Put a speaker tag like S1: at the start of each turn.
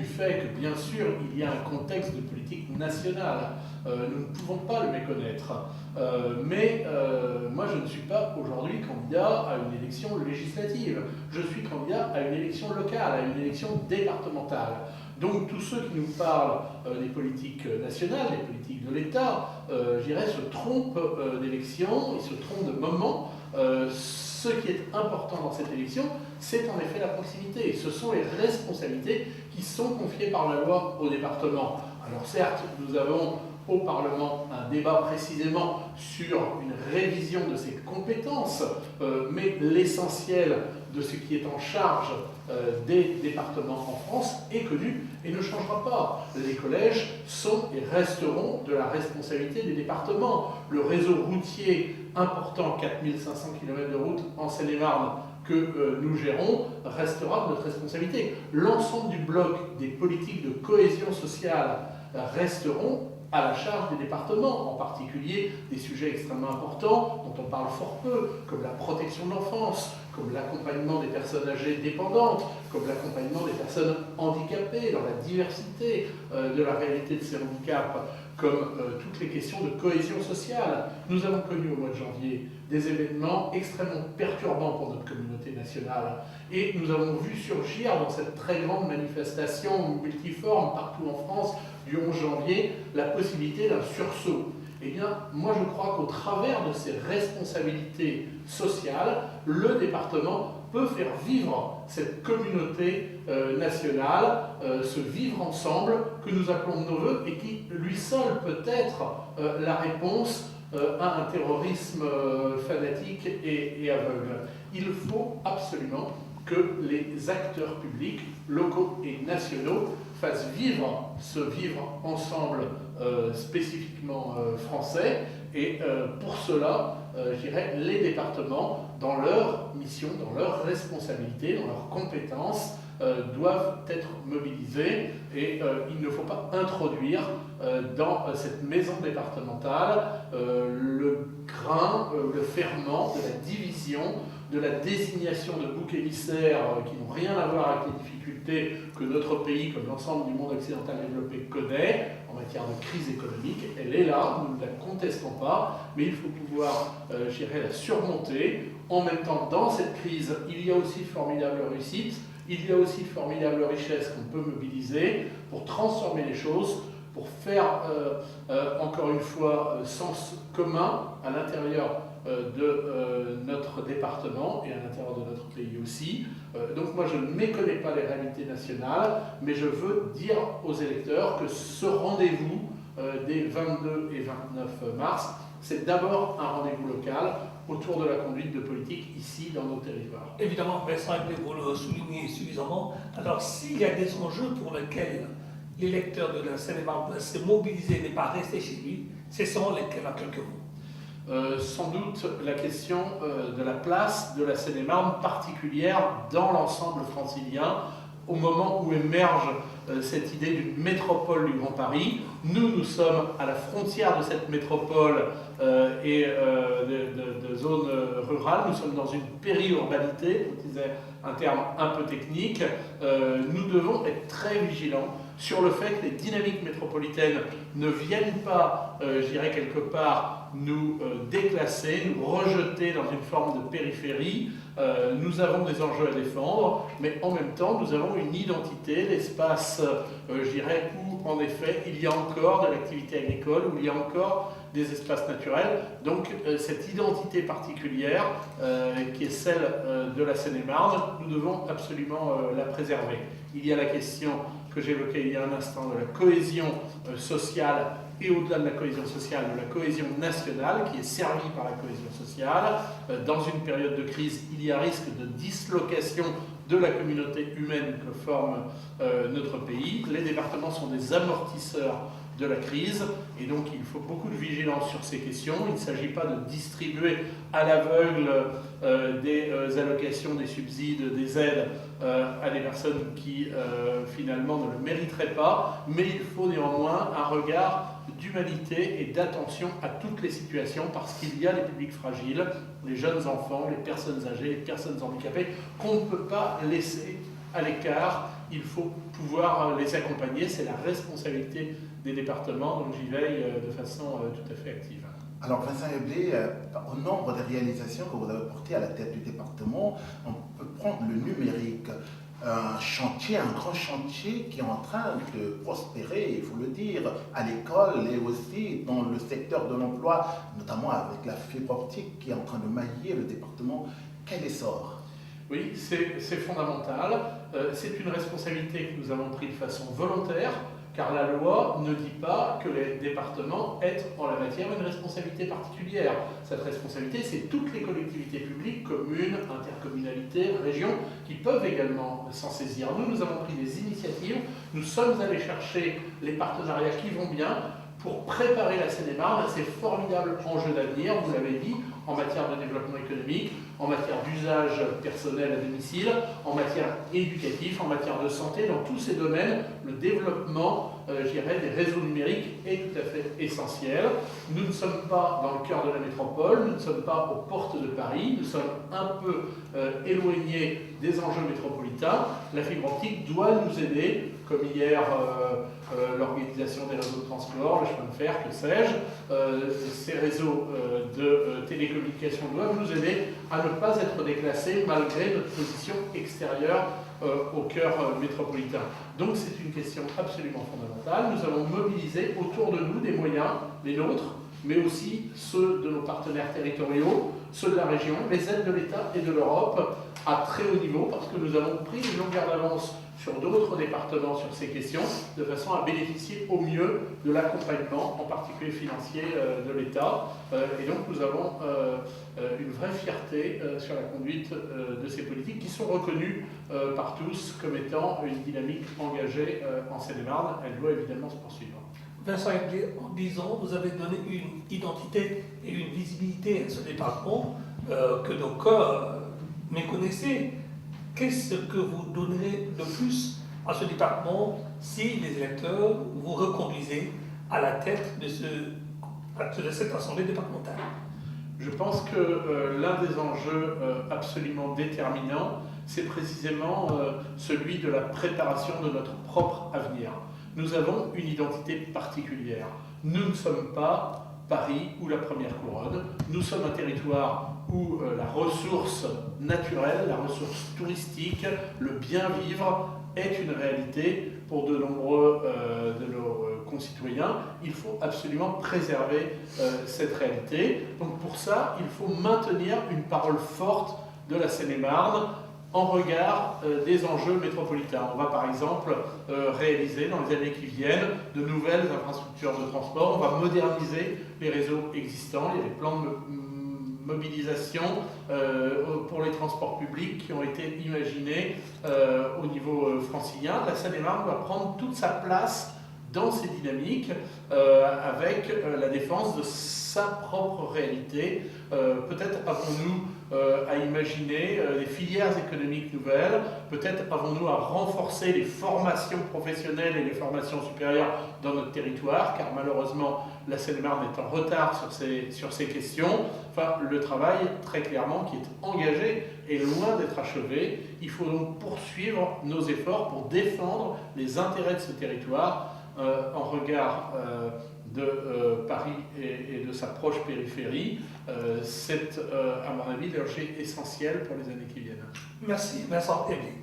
S1: du fait que, bien sûr, il y a un contexte de politique nationale. Nous ne pouvons pas le méconnaître. Mais moi, je ne suis pas aujourd'hui candidat à une élection législative. Je suis candidat à une élection locale, à une élection départementale. Donc tous ceux qui nous parlent des politiques nationales, des politiques de l'État, je dirais, se trompent d'élection, ils se trompent de moment. Ce qui est important dans cette élection, c'est en effet la proximité. Ce sont les responsabilités qui sont confiées par la loi au département. Alors certes, nous avons au Parlement un débat précisément sur une révision de ses compétences, mais l'essentiel de ce qui est en charge des départements en France est connu et ne changera pas. Les collèges sont et resteront de la responsabilité des départements. Le réseau routier important, 4500 km de route en Seine-et-Marne, que nous gérons, restera de notre responsabilité. L'ensemble du bloc des politiques de cohésion sociale resteront à la charge des départements, en particulier des sujets extrêmement importants dont on parle fort peu, comme la protection de l'enfance, comme l'accompagnement des personnes âgées dépendantes, comme l'accompagnement des personnes handicapées dans la diversité de la réalité de ces handicaps, comme toutes les questions de cohésion sociale. Nous avons connu au mois de janvier des événements extrêmement perturbants pour notre communauté nationale et nous avons vu surgir dans cette très grande manifestation multiforme partout en France du 11 janvier la possibilité d'un sursaut. Eh bien, moi je crois qu'au travers de ces responsabilités sociales, le département peut faire vivre cette communauté nationale, ce vivre ensemble que nous appelons de nos voeux et qui, lui seul, peut être la réponse à un terrorisme fanatique et aveugle. Il faut absolument que les acteurs publics, locaux et nationaux, fassent vivre ce vivre ensemble spécifiquement français. Et pour cela, je dirais, les départements, dans leur mission, dans leurs responsabilités, dans leurs compétences, doivent être mobilisés et il ne faut pas introduire dans cette maison départementale le grain, le ferment de la division, de la désignation de boucs émissaires qui n'ont rien à voir avec les difficultés que notre pays, comme l'ensemble du monde occidental développé, connaît en matière de crise économique. Elle est là, nous ne la contestons pas, mais il faut pouvoir, je dirais, la surmonter. En même temps, dans cette crise, il y a aussi de formidables réussites, il y a aussi de formidables richesses qu'on peut mobiliser pour transformer les choses, pour faire, encore une fois, sens commun à l'intérieur de notre département et à l'intérieur de notre pays aussi. Donc moi je ne méconnais pas les réalités nationales, mais je veux dire aux électeurs que ce rendez-vous des 22 et 29 mars, c'est d'abord un rendez-vous local autour de la conduite de politique ici dans nos territoires.
S2: Évidemment, Vincent, vous le soulignez suffisamment. Alors s'il y a des enjeux pour lesquels l'électeur de la Seine-et-Marne doit se mobiliser et ne pas rester chez lui, ce sont lesquels, en quelques mots?
S1: Sans doute la question de la place de la Seine-et-Marne particulière dans l'ensemble francilien au moment où émerge cette idée d'une métropole du Grand Paris. Nous sommes à la frontière de cette métropole et de zones rurales. Nous sommes dans une périurbanité, pour utiliser un terme un peu technique. Nous devons être très vigilants sur le fait que les dynamiques métropolitaines ne viennent pas, je dirais quelque part, nous déclasser, nous rejeter dans une forme de périphérie. Nous avons des enjeux à défendre, mais en même temps, nous avons une identité, l'espace, je dirais, où en effet, il y a encore de l'activité agricole, où il y a encore des espaces naturels. Donc, cette identité particulière, qui est celle de la Seine-et-Marne, nous devons absolument la préserver. Il y a la question que j'évoquais il y a un instant de la cohésion sociale et au-delà de la cohésion sociale, de la cohésion nationale qui est servie par la cohésion sociale. Dans une période de crise, il y a risque de dislocation de la communauté humaine que forme notre pays. Les départements sont des amortisseurs de la crise et donc il faut beaucoup de vigilance sur ces questions. Il ne s'agit pas de distribuer à l'aveugle des allocations, des subsides, des aides à des personnes qui finalement ne le mériteraient pas, mais il faut néanmoins un regard d'humanité et d'attention à toutes les situations parce qu'il y a les publics fragiles, les jeunes enfants, les personnes âgées, les personnes handicapées qu'on ne peut pas laisser à l'écart il faut pouvoir les accompagner. C'est la responsabilité des départements, donc j'y veille de façon tout à fait active.
S3: Alors Vincent Eblé, au nombre des réalisations que vous avez portées à la tête du département, on peut prendre le numérique, un chantier, un grand chantier qui est en train de prospérer, il faut le dire, à l'école et aussi dans le secteur de l'emploi, notamment avec la fibre optique qui est en train de mailler le département. Quel essor?
S1: Oui, c'est fondamental. C'est une responsabilité que nous avons prise de façon volontaire, car la loi ne dit pas que les départements aient en la matière une responsabilité particulière. Cette responsabilité, c'est toutes les collectivités publiques, communes, intercommunalités, régions, qui peuvent également s'en saisir. Nous avons pris des initiatives, nous sommes allés chercher les partenariats qui vont bien pour préparer la Seine-et-Marne à ces formidables enjeux d'avenir, vous l'avez dit, en matière de développement économique, en matière d'usage personnel à domicile, en matière éducative, en matière de santé. Dans tous ces domaines, le développement, je dirais, des réseaux numériques est tout à fait essentiel. Nous ne sommes pas dans le cœur de la métropole, nous ne sommes pas aux portes de Paris, nous sommes un peu éloignés des enjeux métropolitains. La fibre optique doit nous aider, comme hier l'organisation des réseaux de transport, le chemin de fer, que sais-je. Ces réseaux de télécommunications doivent nous aider à ne pas être déclassés malgré notre position extérieure au cœur métropolitain. Donc c'est une question absolument fondamentale. Nous allons mobiliser autour de nous des moyens, les nôtres, mais aussi ceux de nos partenaires territoriaux, ceux de la région, les aides de l'État et de l'Europe à très haut niveau, parce que nous avons pris une longueur d'avance sur d'autres départements sur ces questions, de façon à bénéficier au mieux de l'accompagnement, en particulier financier, de l'État. Et donc nous avons une vraie fierté sur la conduite de ces politiques qui sont reconnues par tous comme étant une dynamique engagée en Seine-et-Marne. Elle doit évidemment se poursuivre.
S2: Vincent Eblé, en 10 ans, vous avez donné une identité et une visibilité à ce département que nos cœurs méconnaissaient. Qu'est-ce que vous donnerez de plus à ce département si les électeurs vous reconduisez à la tête de cette assemblée départementale?
S1: Je pense que l'un des enjeux absolument déterminants, c'est précisément celui de la préparation de notre propre avenir. Nous avons une identité particulière. Nous ne sommes pas Paris ou la première couronne. Nous sommes un territoire où la ressource naturelle, la ressource touristique, le bien vivre est une réalité pour de nombreux de nos concitoyens. Il faut absolument préserver cette réalité. Donc pour ça, il faut maintenir une parole forte de la Seine-et-Marne en regard des enjeux métropolitains. On va par exemple réaliser dans les années qui viennent de nouvelles infrastructures de transport, on va moderniser les réseaux existants, il y a des plans de mobilisation pour les transports publics qui ont été imaginés au niveau francilien. La Seine-et-Marne va prendre toute sa place dans ces dynamiques avec la défense de sa propre réalité. Peut-être avons-nous à imaginer des filières économiques nouvelles, peut-être avons-nous à renforcer les formations professionnelles et les formations supérieures dans notre territoire, car malheureusement la Seine-et-Marne est en retard sur ces questions. Enfin, le travail, très clairement, qui est engagé est loin d'être achevé. Il faut donc poursuivre nos efforts pour défendre les intérêts de ce territoire en regard de Paris et de sa proche périphérie. C'est, à mon avis, l'objet essentiel pour les années qui viennent.
S2: Merci, Vincent Eblé.